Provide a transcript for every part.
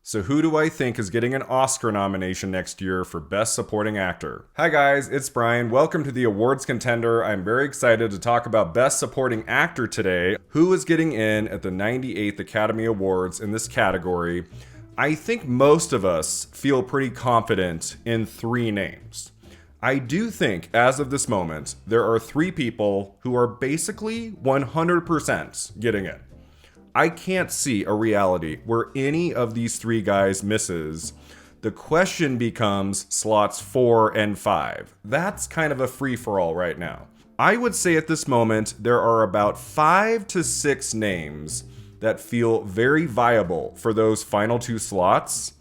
So who do I think is getting an Oscar nomination next year for Best Supporting Actor? Hi guys, it's Brian. Welcome to the awards contender. I'm very excited to talk about Best Supporting Actor today. Who is getting in at the 98th Academy Awards in this category? I think most of us feel pretty confident in three names. I do think, as of this moment, there are three people who are basically 100% getting in. I can't see a reality where any of these three guys misses. The question becomes slots 4 and 5. That's kind of a free-for-all right now. I would say at this moment, there are about 5 to 6 names that feel very viable for those final two slots,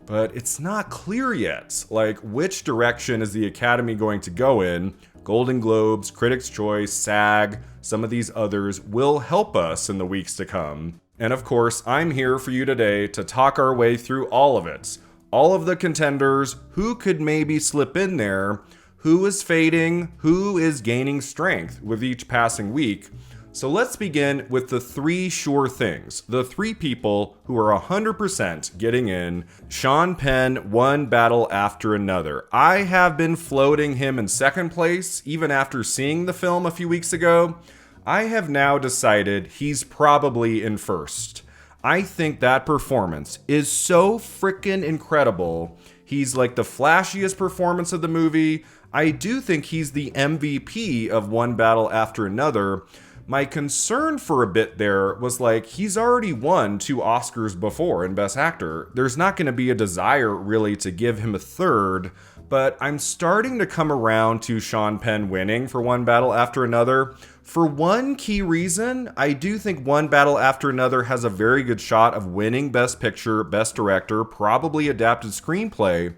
but it's not clear yet, like which direction is the Academy going to go in. Golden Globes, Critics' Choice, SAG, some of these others will help us in the weeks to come. And of course, I'm here for you today to talk our way through all of it. All of the contenders, who could maybe slip in there, who is fading, who is gaining strength with each passing week. So let's begin with the three sure things. The three people who are 100% getting in. Sean Penn, one battle after another. I have been floating him in second place, even after seeing the film a few weeks ago. I have now decided he's probably in first. I think that performance is so freaking incredible. He's like the flashiest performance of the movie. I do think he's the MVP of One Battle After Another. My concern for a bit there was like, he's already won 2 Oscars before in Best Actor. There's not going to be a desire really to give him a third, but I'm starting to come around to Sean Penn winning for One Battle After Another. For one key reason, I do think One Battle After Another has a very good shot of winning Best Picture, Best Director, probably Adapted Screenplay.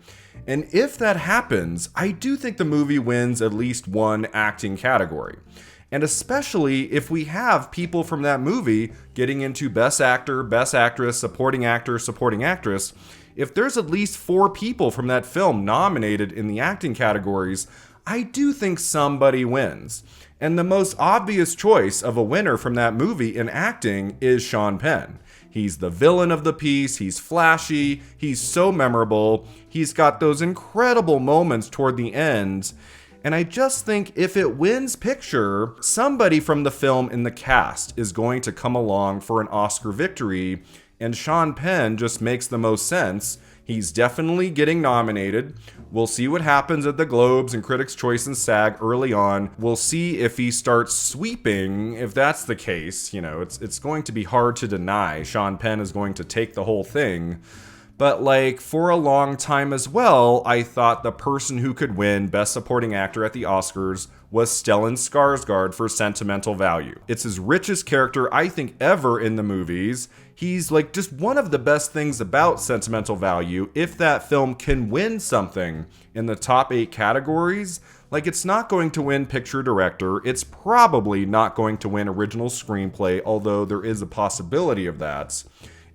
And if that happens, I do think the movie wins at least one acting category. And especially if we have people from that movie getting into Best Actor, Best Actress, Supporting Actor, Supporting Actress. If there's at least 4 people from that film nominated in the acting categories, I do think somebody wins. And the most obvious choice of a winner from that movie in acting is Sean Penn. He's the villain of the piece, he's flashy, he's so memorable, he's got those incredible moments toward the end. And I just think if it wins picture, somebody from the film in the cast is going to come along for an Oscar victory, and Sean Penn just makes the most sense. He's definitely getting nominated. We'll see what happens at the Globes and Critics' Choice and SAG early on. We'll see if he starts sweeping. If that's the case, it's going to be hard to deny Sean Penn is going to take the whole thing. But like for a long time as well, I thought the person who could win Best Supporting Actor at the Oscars was Stellan Skarsgård for Sentimental Value. It's his richest character I think ever in the movies. He's like just one of the best things about Sentimental Value. If that film can win something in the top 8 categories, like it's not going to win Picture Director. It's probably not going to win Original Screenplay, although there is a possibility of that.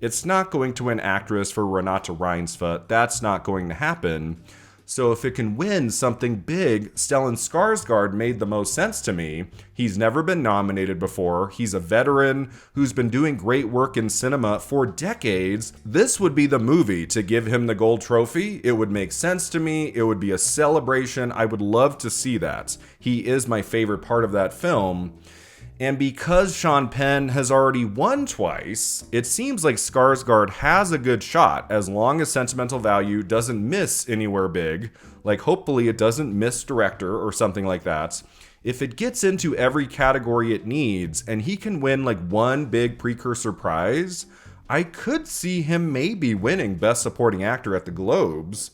It's not going to win Actress for Renate Reinsve. That's not going to happen. So if it can win something big, Stellan Skarsgård made the most sense to me. He's never been nominated before. He's a veteran who's been doing great work in cinema for decades. This would be the movie to give him the gold trophy. It would make sense to me. It would be a celebration. I would love to see that. He is my favorite part of that film. And because Sean Penn has already won twice, it seems like Skarsgård has a good shot as long as Sentimental Value doesn't miss anywhere big. Like hopefully it doesn't miss director or something like that. If it gets into every category it needs and he can win like one big precursor prize, I could see him maybe winning Best Supporting Actor at the Globes.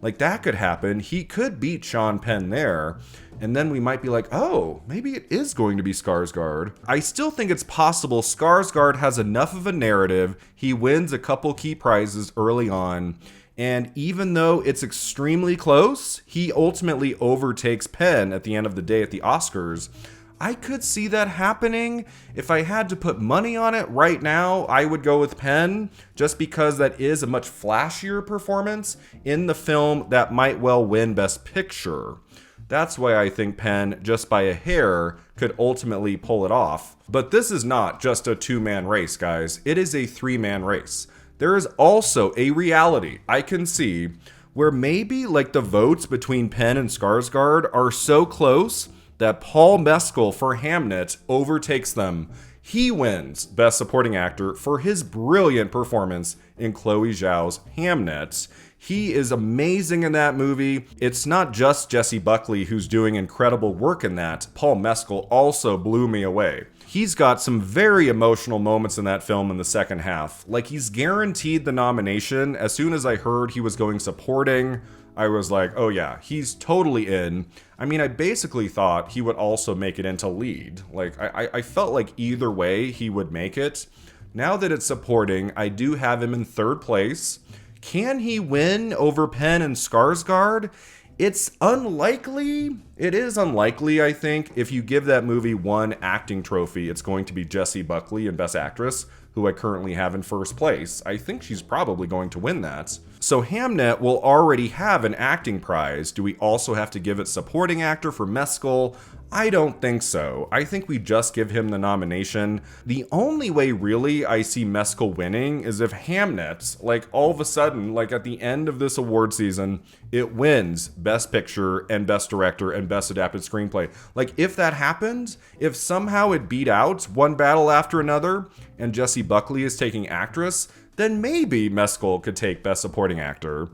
Like that could happen. He could beat Sean Penn there. And then we might be like, oh, maybe it is going to be Skarsgård. I still think it's possible Skarsgård has enough of a narrative. He wins a couple key prizes early on. And even though it's extremely close, he ultimately overtakes Penn at the end of the day at the Oscars. I could see that happening. If I had to put money on it right now, I would go with Penn, just because that is a much flashier performance in the film that might well win Best Picture. That's why I think Penn, just by a hair, could ultimately pull it off. But this is not just a 2-man race, guys. It is a 3-man race. There is also a reality I can see where maybe like the votes between Penn and Skarsgård are so close that Paul Mescal for Hamnet overtakes them. He wins Best Supporting Actor for his brilliant performance in Chloe Zhao's Hamnet. He is amazing in that movie. It's not just Jessie Buckley who's doing incredible work in that. Paul Mescal also blew me away. He's got some very emotional moments in that film in the second half. Like, he's guaranteed the nomination. As soon as I heard he was going supporting, I was like, oh yeah, he's totally in. I mean, I basically thought he would also make it into lead. Like, I felt like either way he would make it. Now that it's supporting, I do have him in third place. Can he win over Penn and Skarsgård? It's unlikely. It is unlikely, I think. If you give that movie one acting trophy, it's going to be Jessie Buckley in Best Actress, who I currently have in first place. I think she's probably going to win that. So Hamnet will already have an acting prize. Do we also have to give it supporting actor for Mescal? I don't think so. I think we just give him the nomination. The only way really I see Mescal winning is if Hamnet, like all of a sudden, like at the end of this award season, it wins Best Picture and Best Director and Best Adapted Screenplay. Like if that happens, if somehow it beat out one battle after another and Jessie Buckley is taking actress, then maybe Mescal could take Best Supporting Actor.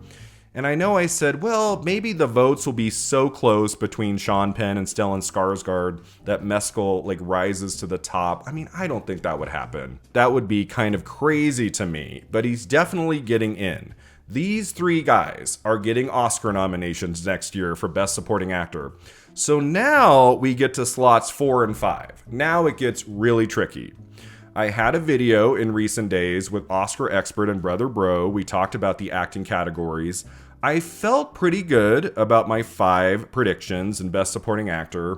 And I know I said, well, maybe the votes will be so close between Sean Penn and Stellan Skarsgård that Mescal like rises to the top. I mean, I don't think that would happen. That would be kind of crazy to me, but he's definitely getting in. These three guys are getting Oscar nominations next year for Best Supporting Actor. So now we get to slots 4 and 5. Now it gets really tricky. I had a video in recent days with Oscar expert and Brother Bro. We talked about the acting categories. I felt pretty good about my 5 predictions in Best Supporting Actor.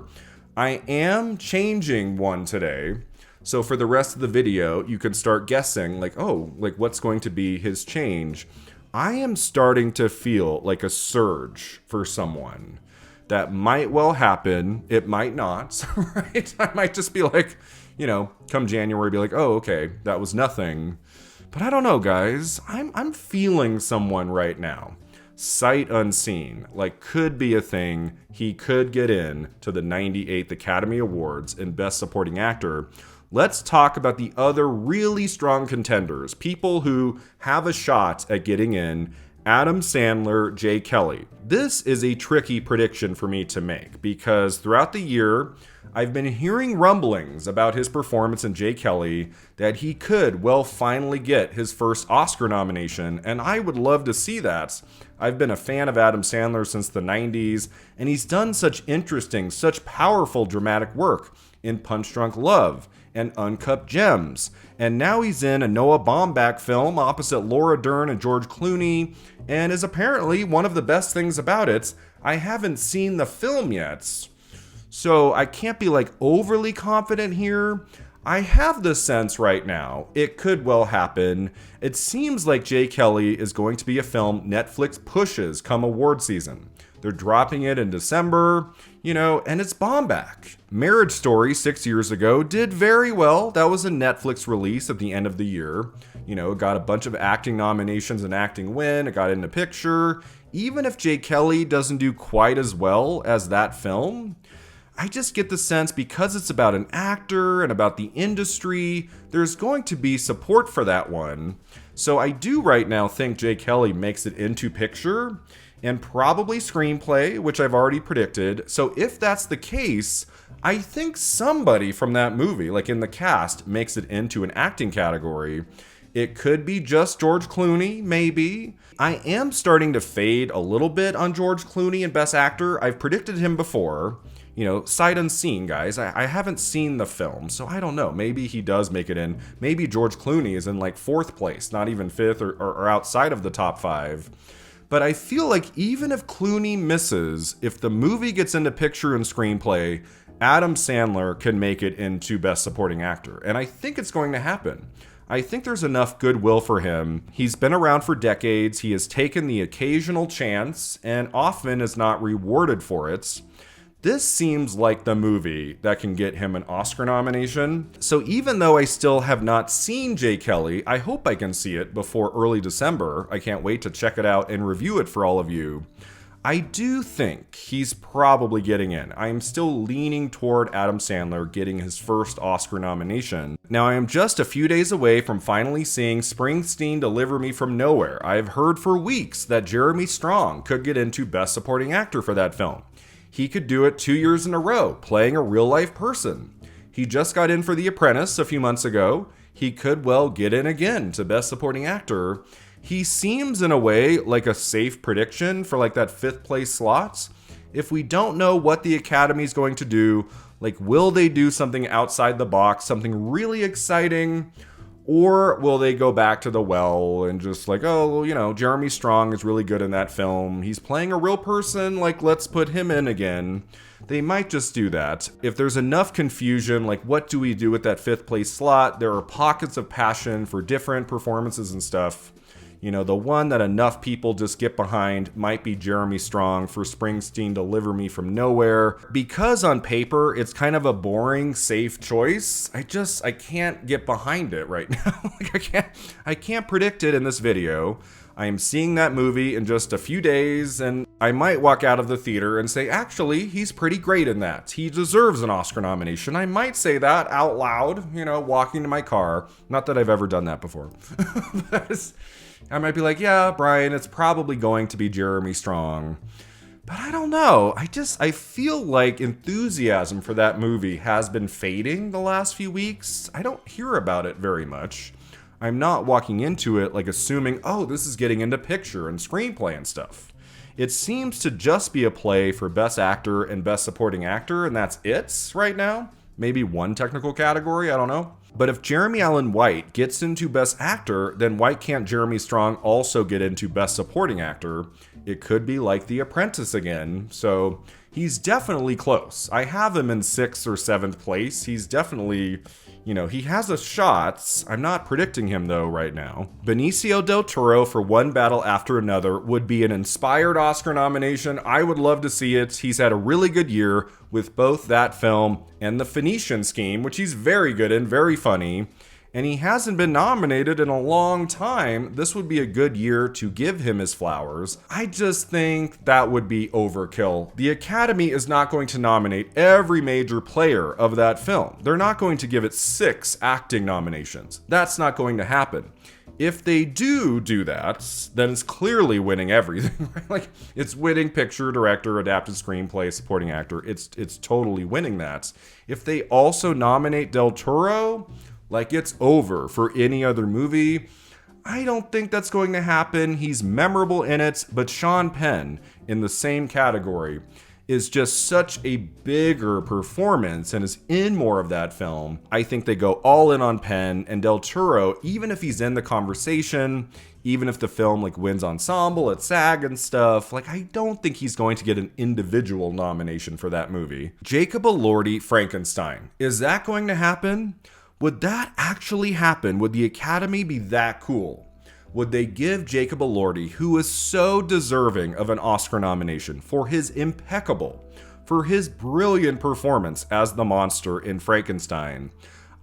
I am changing one today. So for the rest of the video, you can start guessing like, oh, like what's going to be his change. I am starting to feel like a surge for someone. That might well happen. It might not, right? I might just be like, you know, come January, be like, oh, okay, that was nothing. But I don't know, guys. I'm feeling someone right now. Sight unseen, like could be a thing. He could get in to the 98th Academy Awards in Best Supporting Actor. Let's talk about the other really strong contenders, people who have a shot at getting in. Adam Sandler, Jay Kelly. This is a tricky prediction for me to make because throughout the year, I've been hearing rumblings about his performance in Jay Kelly that he could well finally get his first Oscar nomination, and I would love to see that. I've been a fan of Adam Sandler since the 90s, and he's done such interesting, such powerful dramatic work in Punch Drunk Love and Uncut Gems. And now he's in a Noah Baumbach film opposite Laura Dern and George Clooney, and is apparently one of the best things about it. I haven't seen the film yet, so I can't be like overly confident here. I have the sense right now it could well happen. It seems like Jay Kelly is going to be a film Netflix pushes come award season. They're dropping it in December, you know, and it's Baumbach. Marriage Story 6 years ago did very well. That was a Netflix release at the end of the year. You know, it got a bunch of acting nominations and acting win. It got into picture. Even if Jay Kelly doesn't do quite as well as that film, I just get the sense because it's about an actor and about the industry, there's going to be support for that one. So I do right now think Jay Kelly makes it into picture and probably screenplay, which I've already predicted. So if that's the case, I think somebody from that movie, like in the cast, makes it into an acting category. It could be just George Clooney, maybe. I am starting to fade a little bit on George Clooney in Best Actor. I've predicted him before. You know, sight unseen, guys. I haven't seen the film, so I don't know. Maybe he does make it in. Maybe George Clooney is in like 4th place, not even 5th or outside of the top 5. But I feel like even if Clooney misses, if the movie gets into picture and screenplay, Adam Sandler can make it into Best Supporting Actor. And I think it's going to happen. I think there's enough goodwill for him. He's been around for decades. He has taken the occasional chance and often is not rewarded for it. This seems like the movie that can get him an Oscar nomination. So even though I still have not seen J. Kelly, I hope I can see it before early December. I can't wait to check it out and review it for all of you. I do think he's probably getting in. I am still leaning toward Adam Sandler getting his first Oscar nomination. Now, I am just a few days away from finally seeing Springsteen Deliver Me From Nowhere. I have heard for weeks that Jeremy Strong could get into Best Supporting Actor for that film. He could do it 2 years in a row, playing a real-life person. He just got in for The Apprentice a few months ago. He could well get in again to Best Supporting Actor. He seems, in a way, like a safe prediction for like that 5th place slot. If we don't know what the Academy's going to do, like will they do something outside the box, something really exciting? Or will they go back to the well and just like, oh, you know, Jeremy Strong is really good in that film. He's playing a real person, like let's put him in again. They might just do that. If there's enough confusion, like what do we do with that 5th place slot? There are pockets of passion for different performances and stuff. You know, the one that enough people just get behind might be Jeremy Strong for Springsteen Deliver Me From Nowhere. Because on paper, it's kind of a boring, safe choice, I can't get behind it right now. Like I can't predict it in this video. I am seeing that movie in just a few days, and I might walk out of the theater and say, actually, he's pretty great in that. He deserves an Oscar nomination. I might say that out loud, you know, walking to my car. Not that I've ever done that before. I might be like, yeah, Brian, it's probably going to be Jeremy Strong. But I don't know. I feel like enthusiasm for that movie has been fading the last few weeks. I don't hear about it very much. I'm not walking into it like assuming, oh, this is getting into picture and screenplay and stuff. It seems to just be a play for Best Actor and Best Supporting Actor, and that's it right now. Maybe one technical category, I don't know. But if Jeremy Allen White gets into Best Actor, then why can't Jeremy Strong also get into Best Supporting Actor? It could be like The Apprentice again, so he's definitely close. I have him in 6th or 7th place. He's definitely, you know, he has a shot. I'm not predicting him though right now. Benicio del Toro for One Battle After Another would be an inspired Oscar nomination. I would love to see it. He's had a really good year with both that film and The Phoenician Scheme, which he's very good in, very funny. And he hasn't been nominated in a long time. This would be a good year to give him his flowers. I just think that would be overkill. The Academy is not going to nominate every major player of that film. They're not going to give it 6 acting nominations. That's not going to happen. If they do that, then it's clearly winning everything, right? Like, it's winning picture, director, adapted screenplay, supporting actor. It's totally winning that. If they also nominate Del Toro, like it's over for any other movie. I don't think that's going to happen. He's memorable in it, but Sean Penn, in the same category, is just such a bigger performance and is in more of that film. I think they go all in on Penn, and Del Toro, even if he's in the conversation, even if the film like wins ensemble at SAG and stuff, like I don't think he's going to get an individual nomination for that movie. Jacob Elordi, Frankenstein. Is that going to happen? Would that actually happen? Would the Academy be that cool? Would they give Jacob Elordi, who is so deserving of an Oscar nomination for his for his brilliant performance as the monster in Frankenstein?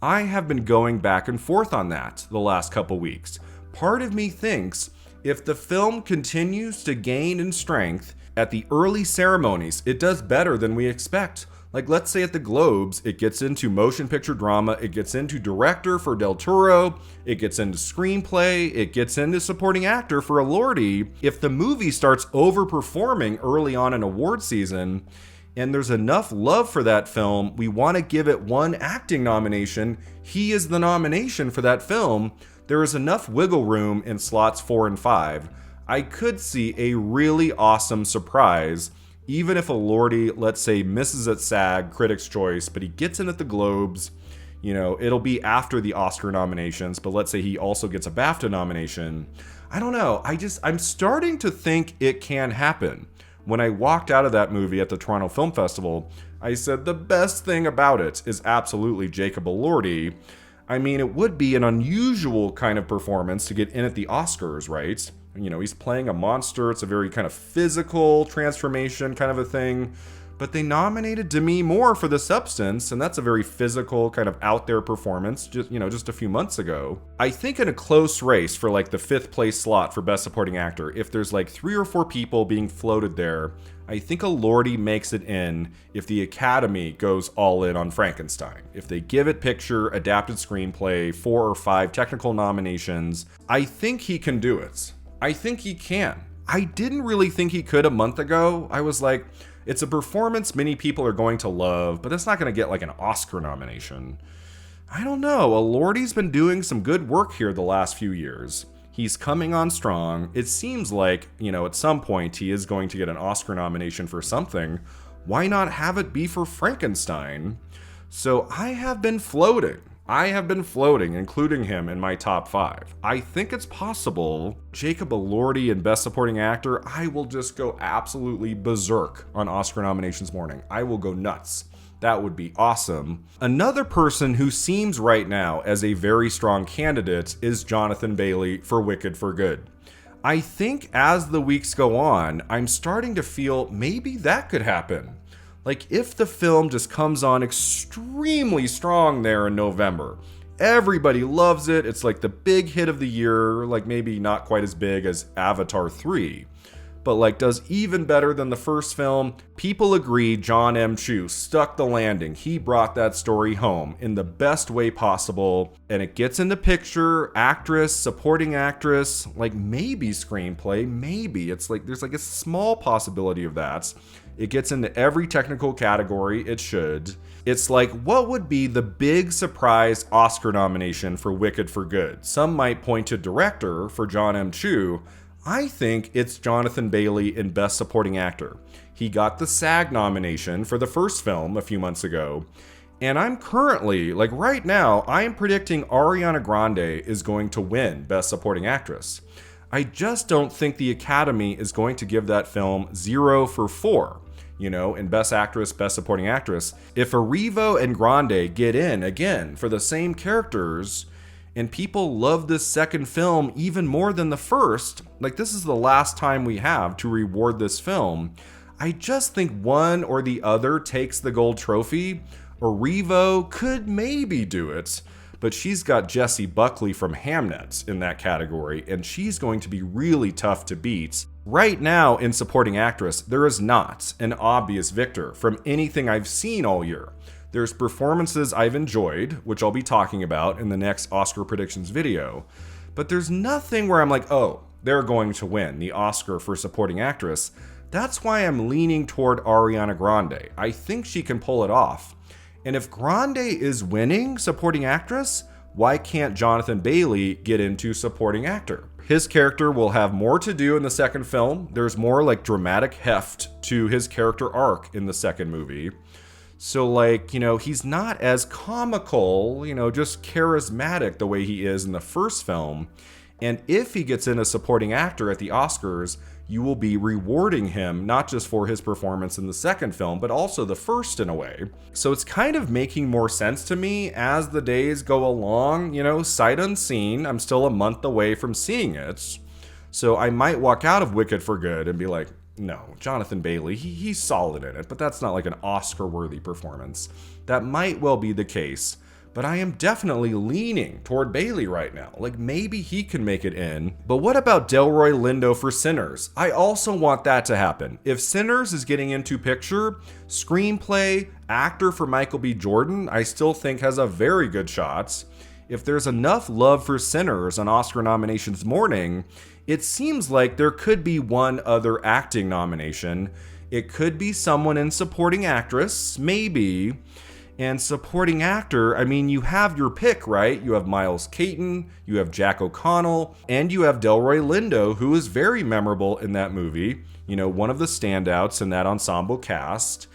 I have been going back and forth on that the last couple weeks. Part of me thinks if the film continues to gain in strength at the early ceremonies, it does better than we expect. Like, let's say at the Globes, it gets into motion picture drama, it gets into director for Del Toro, it gets into screenplay, it gets into supporting actor for Elordi. If the movie starts overperforming early on in award season, and there's enough love for that film, we want to give it one acting nomination, he is the nomination for that film, there is enough wiggle room in slots 4 and 5. I could see a really awesome surprise. Even if Elordi, let's say, misses at SAG, Critics' Choice, but he gets in at the Globes, you know, it'll be after the Oscar nominations, but let's say he also gets a BAFTA nomination. I don't know. I'm starting to think it can happen. When I walked out of that movie at the Toronto Film Festival, I said the best thing about it is absolutely Jacob Elordi. I mean, it would be an unusual kind of performance to get in at the Oscars, right? You know, he's playing a monster. It's a very kind of physical transformation kind of a thing. but they nominated Demi Moore for The Substance, and that's a very physical, kind of out there performance just a few months ago. I think in a close race for like the 5th place slot for Best Supporting Actor, if there's like 3 or 4 people being floated there, I think Elordi makes it in if the Academy goes all in on Frankenstein. If they give it picture, adapted screenplay, 4 or 5 technical nominations, I think he can do it. I think he can. I didn't really think he could a month ago. I was like, it's a performance many people are going to love, but that's not going to get like an Oscar nomination. I don't know. Elordi's been doing some good work here the last few years. He's coming on strong. It seems like, at some point he is going to get an Oscar nomination for something. Why not have it be for Frankenstein? So I have been floating, including him in my top 5. I think it's possible. Jacob Elordi in Best Supporting Actor, I will just go absolutely berserk on Oscar nominations morning. I will go nuts. That would be awesome. Another person who seems right now as a very strong candidate is Jonathan Bailey for Wicked for Good. I think as the weeks go on, I'm starting to feel maybe that could happen. Like if the film just comes on extremely strong there in November, everybody loves it, it's like the big hit of the year, like maybe not quite as big as Avatar 3, but like does even better than the first film. People agree John M. Chu stuck the landing. He brought that story home in the best way possible, and it gets into picture, actress, supporting actress, like maybe screenplay, maybe. It's like there's like a small possibility of that. It gets into every technical category it should. It's like, what would be the big surprise Oscar nomination for Wicked for Good? Some might point to director for John M. Chu. I think it's Jonathan Bailey in Best Supporting Actor. He got the SAG nomination for the first film a few months ago. And I'm currently, like right now, I am predicting Ariana Grande is going to win Best Supporting Actress. I just don't think the Academy is going to give that film 0 for 4. In Best Actress, Best Supporting Actress. If Erivo and Grande get in again for the same characters, and people love this second film even more than the first, like this is the last time we have to reward this film, I just think one or the other takes the gold trophy. Erivo could maybe do it, but she's got Jessie Buckley from Hamnet in that category, and she's going to be really tough to beat. Right now in Supporting Actress, there is not an obvious victor from anything I've seen all year. There's performances I've enjoyed, which I'll be talking about in the next Oscar predictions video, but there's nothing where I'm like, oh, they're going to win the Oscar for Supporting Actress. That's why I'm leaning toward Ariana Grande. I think she can pull it off. And if Grande is winning Supporting Actress, why can't Jonathan Bailey get into Supporting Actor? His character will have more to do in the second film. There's more like dramatic heft to his character arc in the second movie. So like, he's not as comical, just charismatic the way he is in the first film. And if he gets in a supporting actor at the Oscars, you will be rewarding him not just for his performance in the second film, but also the first in a way. So it's kind of making more sense to me as the days go along, sight unseen. I'm still a month away from seeing it. So I might walk out of Wicked for Good and be like, no, Jonathan Bailey, he's solid in it, but that's not like an Oscar-worthy performance. That might well be the case. But I am definitely leaning toward Bailey right now. Like maybe he can make it in. But what about Delroy Lindo for Sinners? I also want that to happen. If Sinners is getting into picture, screenplay, actor for Michael B. Jordan, I still think has a very good shot. If there's enough love for Sinners on Oscar nominations morning, it seems like there could be one other acting nomination. It could be someone in supporting actress, maybe. And supporting actor, I mean, you have your pick, right? You have Miles Caton, you have Jack O'Connell, and you have Delroy Lindo, who is very memorable in that movie. One of the standouts in that ensemble cast.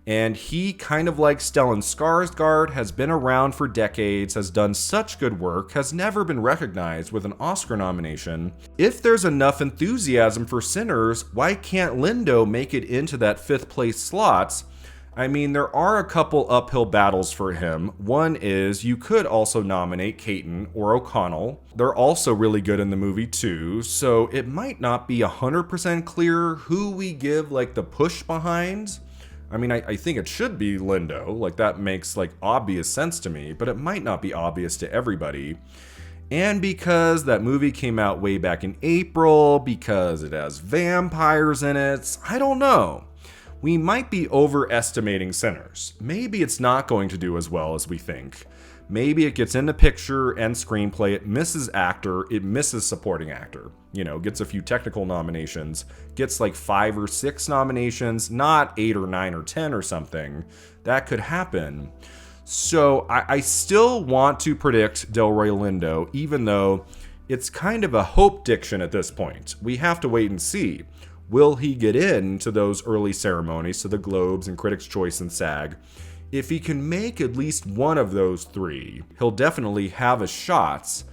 And he, kind of like Stellan Skarsgård, has been around for decades, has done such good work, has never been recognized with an Oscar nomination. If there's enough enthusiasm for Sinners, why can't Lindo make it into that 5th place slot? I mean, there are a couple uphill battles for him. One is you could also nominate Caton or O'Connell. They're also really good in the movie too, so it might not be 100% clear who we give like the push behind. I mean, I think it should be Lindo. Like, that makes, like, obvious sense to me, but it might not be obvious to everybody. And because that movie came out way back in April, because it has vampires in it, I don't know. We might be overestimating Sinners. Maybe it's not going to do as well as we think. Maybe it gets into picture and screenplay, it misses actor, it misses supporting actor. You know, gets a few technical nominations, gets like 5 or 6 nominations, not 8 or 9 or 10 or something. That could happen. So I still want to predict Delroy Lindo, even though it's kind of a hope diction at this point. We have to wait and see. Will he get into those early ceremonies, to the Globes and Critics' Choice and SAG? If he can make at least one of those 3, he'll definitely have a shot.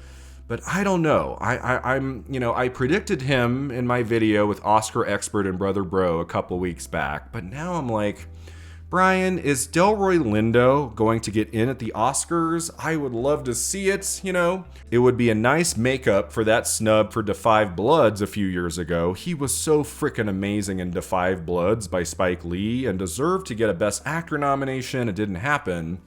But I don't know. I predicted him in my video with Oscar Expert and Brother Bro a couple weeks back, but now I'm like, Brian, is Delroy Lindo going to get in at the Oscars? I would love to see it, you know. It would be a nice makeup for that snub for Da 5 Bloods a few years ago. He was so freaking amazing in Da 5 Bloods by Spike Lee and deserved to get a Best Actor nomination. It didn't happen.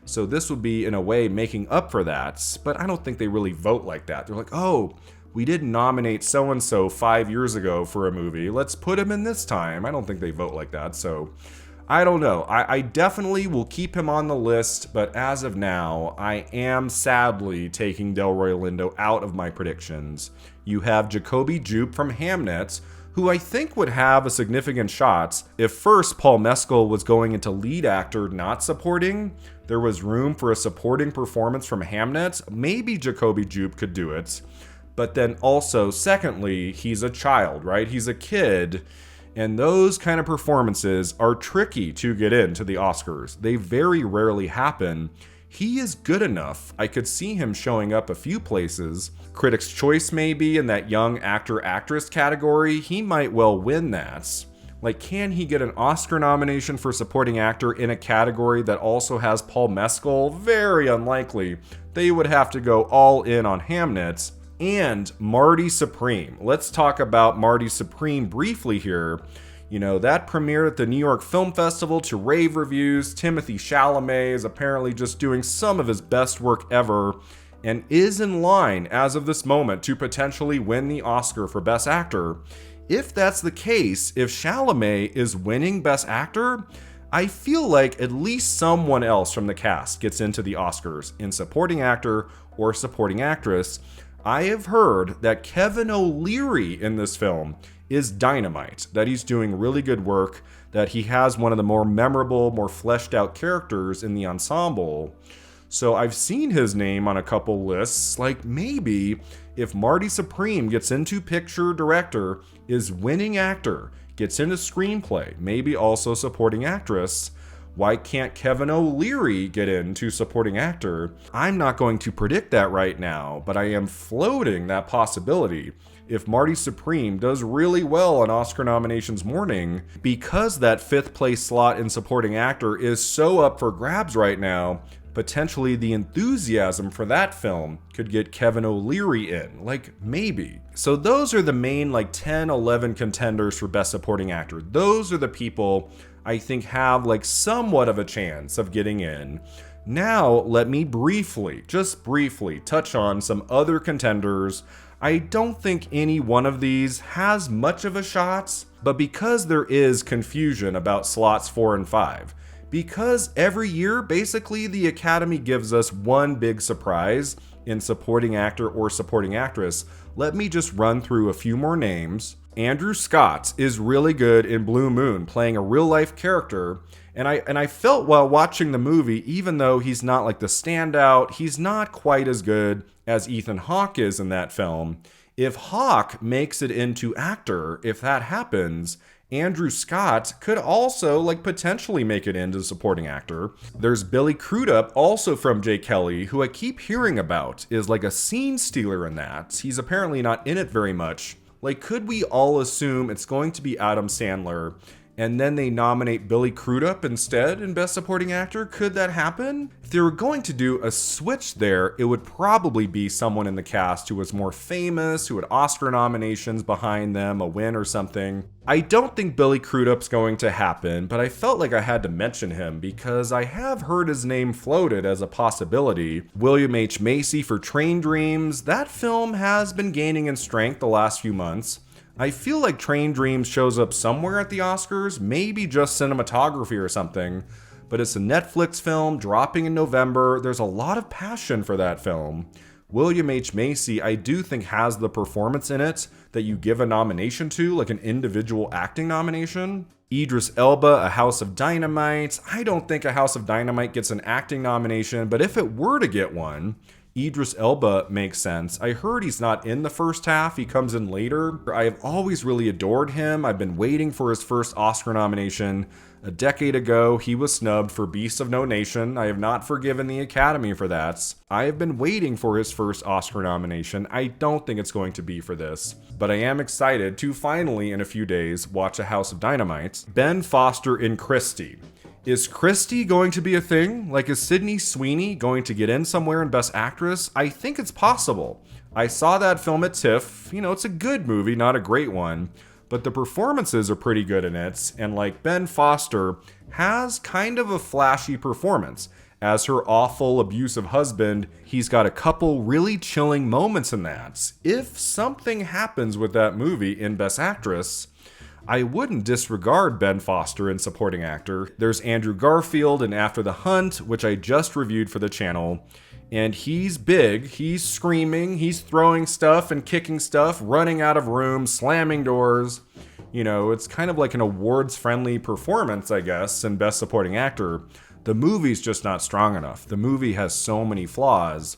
So this would be, in a way, making up for that. But I don't think they really vote like that. They're like, oh, we didn't nominate so-and-so 5 years ago for a movie. Let's put him in this time. I don't think they vote like that, so I don't know. I definitely will keep him on the list, but as of now, I am sadly taking Delroy Lindo out of my predictions. You have Jacoby Jupe from Hamnet, who I think would have a significant shot if first Paul Mescal was going into lead actor, not supporting. There was room for a supporting performance from Hamnet. Maybe Jacoby Jupe could do it. But then also, secondly, he's a child, right? He's a kid. And those kind of performances are tricky to get into the Oscars. They very rarely happen. He is good enough. I could see him showing up a few places. Critics' Choice maybe, in that young actor-actress category. He might well win that. Like, can he get an Oscar nomination for supporting actor in a category that also has Paul Mescal? Very unlikely. They would have to go all in on Hamnet. And Marty Supreme. Let's talk about Marty Supreme briefly here. You know, that premiered at the New York Film Festival to rave reviews. Timothée Chalamet is apparently just doing some of his best work ever and is in line as of this moment to potentially win the Oscar for Best Actor. If that's the case, if Chalamet is winning Best Actor, I feel like at least someone else from the cast gets into the Oscars in supporting actor or supporting actress. I have heard that Kevin O'Leary in this film is dynamite, that he's doing really good work, that he has one of the more memorable, more fleshed out characters in the ensemble. So I've seen his name on a couple lists, like maybe if Marty Supreme gets into picture director, is winning actor, gets into screenplay, maybe also supporting actress, why can't Kevin O'Leary get into supporting actor? I'm not going to predict that right now, but I am floating that possibility. If Marty Supreme does really well on Oscar nominations morning, because that 5th place slot in supporting actor is so up for grabs right now, potentially the enthusiasm for that film could get Kevin O'Leary in, like maybe. So those are the main like 10, 11 contenders for Best Supporting Actor. Those are the people I think have like somewhat of a chance of getting in. Now, let me just briefly touch on some other contenders. I don't think any one of these has much of a shot, but because there is confusion about slots 4 and 5, because every year, basically, the Academy gives us one big surprise in supporting actor or supporting actress, let me just run through a few more names. Andrew Scott is really good in Blue Moon, playing a real-life character, and I felt while watching the movie, even though he's not like the standout, he's not quite as good as Ethan Hawke is in that film. If Hawke makes it into actor, if that happens, Andrew Scott could also like potentially make it into supporting actor. There's Billy Crudup, also from J. Kelly, who I keep hearing about is like a scene stealer in that. He's apparently not in it very much. Like, could we all assume it's going to be Adam Sandler and then they nominate Billy Crudup instead in Best Supporting Actor? Could that happen? If they were going to do a switch there, it would probably be someone in the cast who was more famous, who had Oscar nominations behind them, a win or something. I don't think Billy Crudup's going to happen, but I felt like I had to mention him because I have heard his name floated as a possibility. William H. Macy for Train Dreams. That film has been gaining in strength the last few months. I feel like Train Dreams shows up somewhere at the Oscars, maybe just cinematography or something, but it's a Netflix film dropping in November. There's a lot of passion for that film. William H. Macy, I do think, has the performance in it that you give a nomination to, like an individual acting nomination. Idris Elba, A House of Dynamite. I don't think A House of Dynamite gets an acting nomination, but if it were to get one, Idris Elba makes sense. I heard he's not in the first half, he comes in later. I have always really adored him. I've been waiting for his first Oscar nomination. A decade ago, he was snubbed for Beasts of No Nation. I have not forgiven the Academy for that. I have been waiting for his first Oscar nomination. I don't think it's going to be for this, but I am excited to finally, in a few days, watch A House of Dynamite. Ben Foster in Christie. Is Christie going to be a thing? Like, is Sydney Sweeney going to get in somewhere in Best Actress? I think it's possible. I saw that film at TIFF. You know, it's a good movie, not a great one, but the performances are pretty good in it, and like Ben Foster has kind of a flashy performance. As her awful, abusive husband, he's got a couple really chilling moments in that. If something happens with that movie in Best Actress, I wouldn't disregard Ben Foster in supporting actor. There's Andrew Garfield in After the Hunt, which I just reviewed for the channel, and he's big, he's screaming, he's throwing stuff and kicking stuff, running out of rooms, slamming doors. You know, it's kind of like an awards-friendly performance, I guess, in Best Supporting Actor. The movie's just not strong enough. The movie has so many flaws.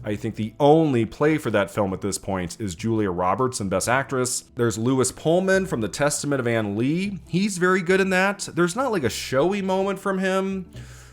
I think the only play for that film at this point is Julia Roberts in Best Actress. There's Lewis Pullman from The Testament of Anne Lee. He's very good in that. There's not like a showy moment from him.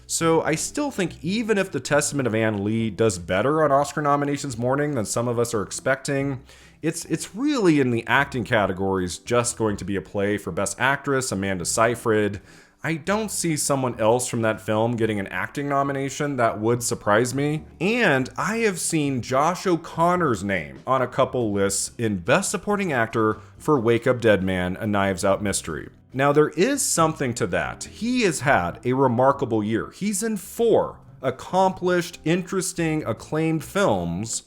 So I still think even if The Testament of Anne Lee does better on Oscar nominations morning than some of us are expecting, it's really in the acting categories just going to be a play for Best Actress, Amanda Seyfried. I don't see someone else from that film getting an acting nomination. That would surprise me. And I have seen Josh O'Connor's name on a couple lists in Best Supporting Actor for Wake Up Dead Man, A Knives Out Mystery. Now, there is something to that. He has had a remarkable year. He's in 4 accomplished, interesting, acclaimed films.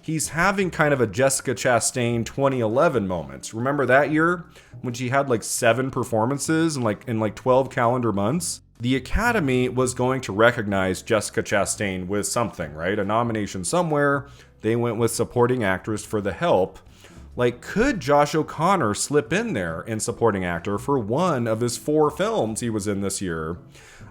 He's having kind of a Jessica Chastain 2011 moment. Remember that year when she had like 7 performances in like 12 calendar months? The Academy was going to recognize Jessica Chastain with something, right? A nomination somewhere. They went with supporting actress for The Help. Like, could Josh O'Connor slip in there in supporting actor for one of his 4 films he was in this year?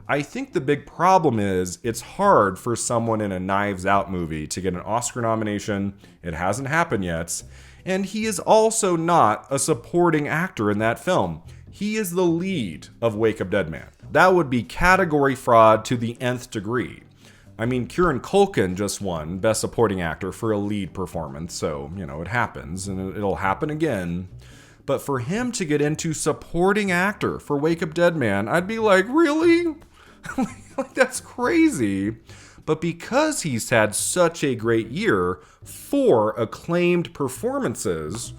I think the big problem is it's hard for someone in a Knives Out movie to get an Oscar nomination. It hasn't happened yet. And he is also not a supporting actor in that film. He is the lead of Wake Up Dead Man. That would be category fraud to the nth degree. I mean, Kieran Culkin just won Best Supporting Actor for a lead performance, so, you know, it happens, and it'll happen again. But for him to get into supporting actor for Wake Up Dead Man, I'd be like, really? Like, that's crazy. But because he's had such a great year, 4 acclaimed performances,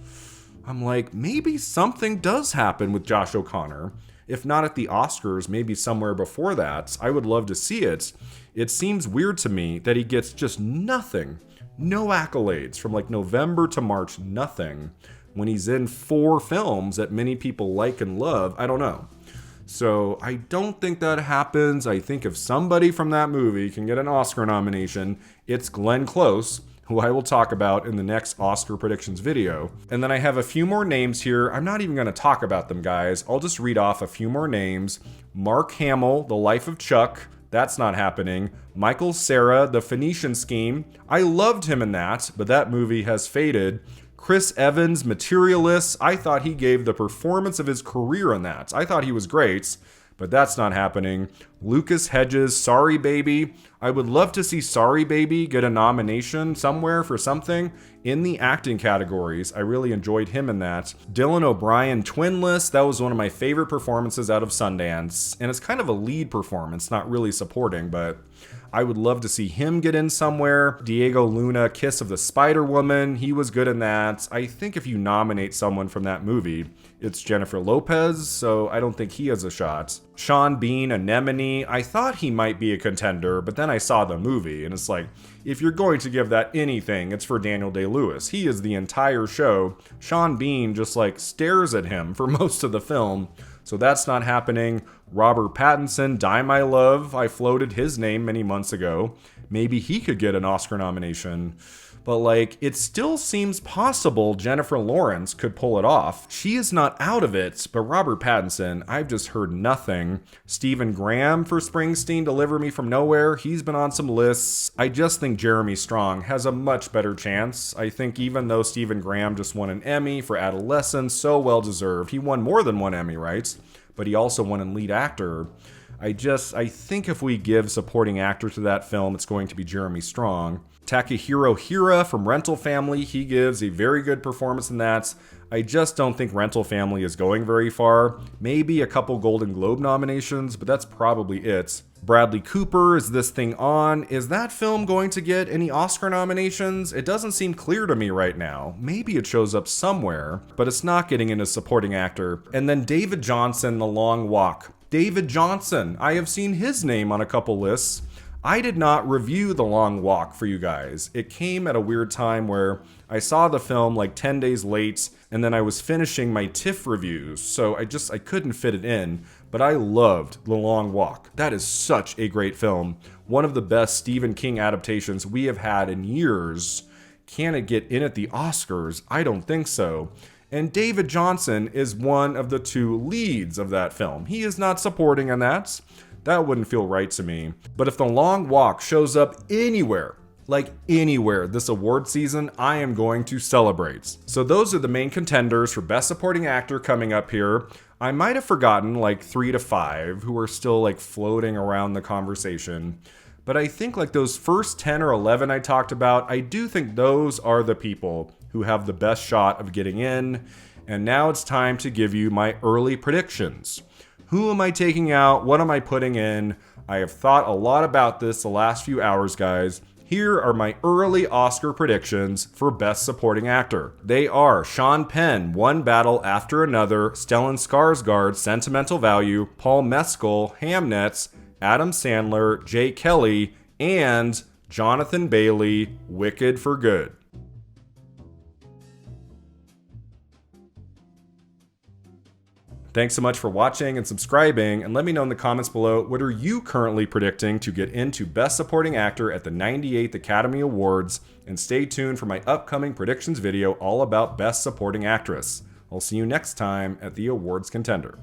I'm like, maybe something does happen with Josh O'Connor. If not at the Oscars, maybe somewhere before that. I would love to see it. It seems weird to me that he gets just nothing, no accolades from like November to March, nothing, when he's in 4 films that many people like and love. I don't know. So I don't think that happens. I think if somebody from that movie can get an Oscar nomination, it's Glenn Close, who I will talk about in the next Oscar predictions video. And then I have a few more names here. I'm not even going to talk about them, guys. I'll just read off a few more names. Mark Hamill, The Life of Chuck. That's not happening. Michael Cera, The Phoenician Scheme. I loved him in that, but that movie has faded. Chris Evans, Materialists. I thought he gave the performance of his career in that. I thought he was great, but that's not happening. Lucas Hedges, Sorry Baby. I would love to see Sorry Baby get a nomination somewhere for something in the acting categories. I really enjoyed him in that. Dylan O'Brien, Twinless, that was one of my favorite performances out of Sundance. And it's kind of a lead performance, not really supporting, but I would love to see him get in somewhere. Diego Luna, Kiss of the Spider Woman, he was good in that. I think if you nominate someone from that movie, it's Jennifer Lopez, so I don't think he has a shot. Sean Bean, Anemone, I thought he might be a contender, but then I saw the movie, and it's like, if you're going to give that anything, it's for Daniel Day-Lewis. He is the entire show. Sean Bean just like stares at him for most of the film, so that's not happening. Robert Pattinson, Die My Love, I floated his name many months ago. Maybe he could get an Oscar nomination. But like, it still seems possible Jennifer Lawrence could pull it off. She is not out of it, but Robert Pattinson, I've just heard nothing. Stephen Graham for Springsteen, Deliver Me From Nowhere, he's been on some lists. I just think Jeremy Strong has a much better chance. I think even though Stephen Graham just won an Emmy for Adolescence, so well deserved. He won more than one Emmy, right? But he also won in lead actor. I think if we give supporting actor to that film, it's going to be Jeremy Strong. Takahiro Hira from Rental Family, he gives a very good performance in that. I just don't think Rental Family is going very far. Maybe a couple Golden Globe nominations, but that's probably it. Bradley Cooper, Is This Thing On? Is that film going to get any Oscar nominations? It doesn't seem clear to me right now. Maybe it shows up somewhere, but it's not getting into supporting actor. And then David Johnson, The Long Walk. David Johnson, I have seen his name on a couple lists. I did not review The Long Walk for you guys. It came at a weird time where I saw the film like 10 days late, and then I was finishing my TIFF reviews, so I couldn't fit it in, but I loved The Long Walk. That is such a great film. One of the best Stephen King adaptations we have had in years. Can it get in at the Oscars? I don't think so. And David Johnson is one of the two leads of that film. He is not supporting in that. That wouldn't feel right to me. But if The Long Walk shows up anywhere, like anywhere this award season, I am going to celebrate. So those are the main contenders for Best Supporting Actor coming up here. I might have forgotten like 3 to 5 who are still like floating around the conversation. But I think like those first 10 or 11 I talked about, I do think those are the people who have the best shot of getting in. And now it's time to give you my early predictions. Who am I taking out? What am I putting in? I have thought a lot about this the last few hours, guys. Here are my early Oscar predictions for Best Supporting Actor. They are Sean Penn, One Battle After Another, Stellan Skarsgård, Sentimental Value, Paul Mescal, Hamnet, Adam Sandler, Jay Kelly, and Jonathan Bailey, Wicked for Good. Thanks so much for watching and subscribing, and let me know in the comments below, what are you currently predicting to get into Best Supporting Actor at the 98th Academy Awards, and stay tuned for my upcoming predictions video all about Best Supporting Actress. I'll see you next time at the Awards Contender.